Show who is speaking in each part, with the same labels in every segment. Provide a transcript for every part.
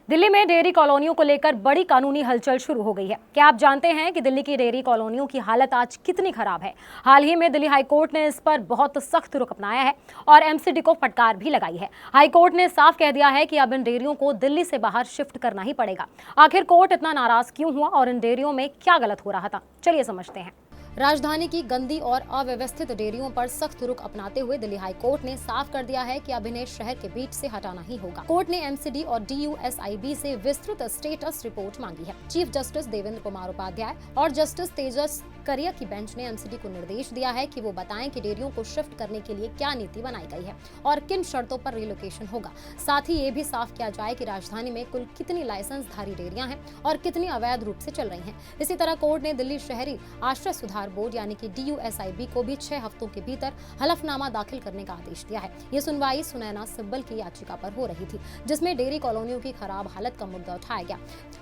Speaker 1: दिल्ली में डेयरी कॉलोनियों को लेकर बड़ी कानूनी हलचल शुरू हो गई है। क्या आप जानते हैं कि दिल्ली की डेयरी कॉलोनियों की हालत आज कितनी खराब है? हाल ही में दिल्ली हाईकोर्ट ने इस पर बहुत सख्त रुख अपनाया है और एमसीडी को फटकार भी लगाई है। हाईकोर्ट ने साफ कह दिया है कि अब इन डेयरियों को दिल्ली से बाहर शिफ्ट करना ही पड़ेगा। आखिर कोर्ट इतना नाराज क्यों हुआ और इन डेयरियों में क्या गलत हो रहा था, चलिए समझते हैं। राजधानी की गंदी और अव्यवस्थित डेयरियों पर सख्त रुख अपनाते हुए दिल्ली हाई कोर्ट ने साफ कर दिया है कि अब इन्हें शहर के बीच से हटाना ही होगा। कोर्ट ने एमसीडी और डीयूएसआईबी से विस्तृत स्टेटस रिपोर्ट मांगी है। चीफ जस्टिस देवेंद्र कुमार उपाध्याय और जस्टिस तेजस करिया की बेंच ने एमसीडी को निर्देश दिया है कि वो बताएं कि डेयरियों को शिफ्ट करने के लिए क्या नीति बनाई गई है और किन शर्तों पर रिलोकेशन होगा। साथ ही ये भी साफ किया जाए कि राजधानी में कुल कितनी लाइसेंसधारी डेयरियां हैं और कितनी अवैध रूप से चल रही हैं। इसी तरह कोर्ट ने दिल्ली शहरी आश्रय सुधार बोर्ड यानी कि डीयूएसआईबी को भी 6 हफ्तों के भीतर हलफनामा दाखिल करने का आदेश दिया है। ये सुनवाई सुनैना सिब्बल की याचिका पर हो रही थी, जिसमें डेयरी कॉलोनियों की खराब हालत का मुद्दा उठाया गया।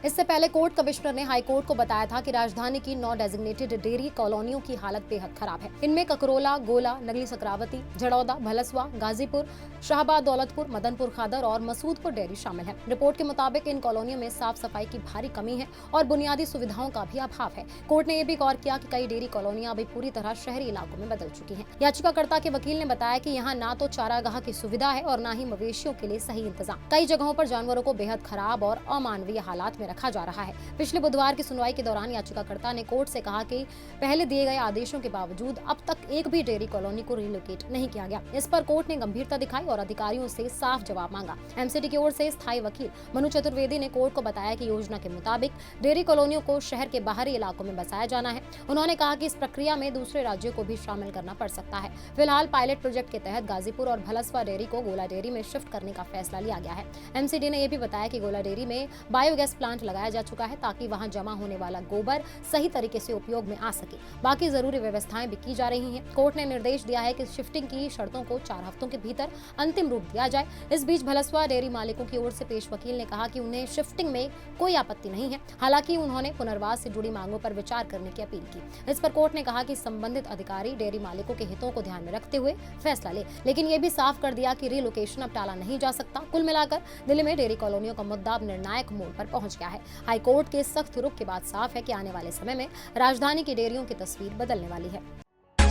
Speaker 1: इससे पहले कोर्ट कमिश्नर ने हाई कोर्ट को बताया था कि राजधानी की 9 डेजिग्नेटेड डेयरी कॉलोनियों की हालत बेहद खराब है। इनमें ककरोला, गोला, नगली सकरावती, झड़ौदा, भलसवा, गाजीपुर, शाहबाद दौलतपुर, मदनपुर खादर और मसूदपुर डेयरी शामिल है। रिपोर्ट के मुताबिक इन कॉलोनियों में साफ सफाई की भारी कमी है और बुनियादी सुविधाओं का भी अभाव है। कोर्ट ने यह भी गौर किया कि कई डेयरी कॉलोनियां अभी पूरी तरह शहरी इलाकों में बदल चुकी हैं। याचिकाकर्ता के वकील ने बताया कि यहाँ ना तो चारागाह की सुविधा है और ना ही मवेशियों के लिए सही इंतजाम। कई जगहों पर जानवरों को बेहद खराब और अमानवीय हालात में रखा जा रहा है। पिछले बुधवार की सुनवाई के दौरान याचिकाकर्ता ने कोर्ट से कहा कि पहले दिए गए आदेशों के बावजूद अब तक एक भी डेयरी कॉलोनी को रिलोकेट नहीं किया गया। इस पर कोर्ट ने गंभीरता दिखाई और अधिकारियों से साफ जवाब मांगा। एमसीडी की ओर से स्थायी वकील मनु चतुर्वेदी ने कोर्ट को बताया कि योजना के मुताबिक डेयरी कॉलोनियों को शहर के बाहरी इलाकों में बसाया जाना है। उन्होंने कहा कि इस प्रक्रिया में दूसरे राज्यों को भी शामिल करना पड़ सकता है। फिलहाल पायलट प्रोजेक्ट के तहत गाजीपुर और भलसवा डेयरी को गोला डेयरी में शिफ्ट करने का फैसला लिया गया है। एमसीडी ने यह भी बताया कि गोला डेयरी में बायोगैस प्लांट लगाया जा चुका है ताकि वहां जमा होने वाला गोबर सही तरीके से उपयोग में आ सके। बाकी जरूरी व्यवस्थाएं भी की जा रही हैं। कोर्ट ने निर्देश दिया है कि शिफ्टिंग की शर्तों को 4 हफ्तों के भीतर अंतिम रूप दिया जाए। इस बीच भलसवा डेयरी मालिकों की ओर से पेश वकील ने कहा कि उन्हें शिफ्टिंग में कोई आपत्ति नहीं है। हालांकि उन्होंने पुनर्वास से जुड़ी मांगों पर विचार करने की अपील की। इस पर कोर्ट ने कहा कि संबंधित अधिकारी डेयरी मालिकों के हितों को ध्यान में रखते हुए फैसला ले, लेकिन ये भी साफ कर दिया कि रिलोकेशन अब टाला नहीं जा सकता। कुल मिलाकर दिल्ली में डेयरी कॉलोनियों का मुद्दा अब निर्णायक मोड़ पर पहुंच गया है। हाई कोर्ट के सख्त रुख के बाद साफ है कि आने वाले समय में राजधानी की डेयरियों की तस्वीर बदलने वाली है।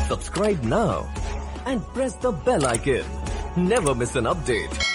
Speaker 2: Subscribe now and press the bell icon. Never miss an update.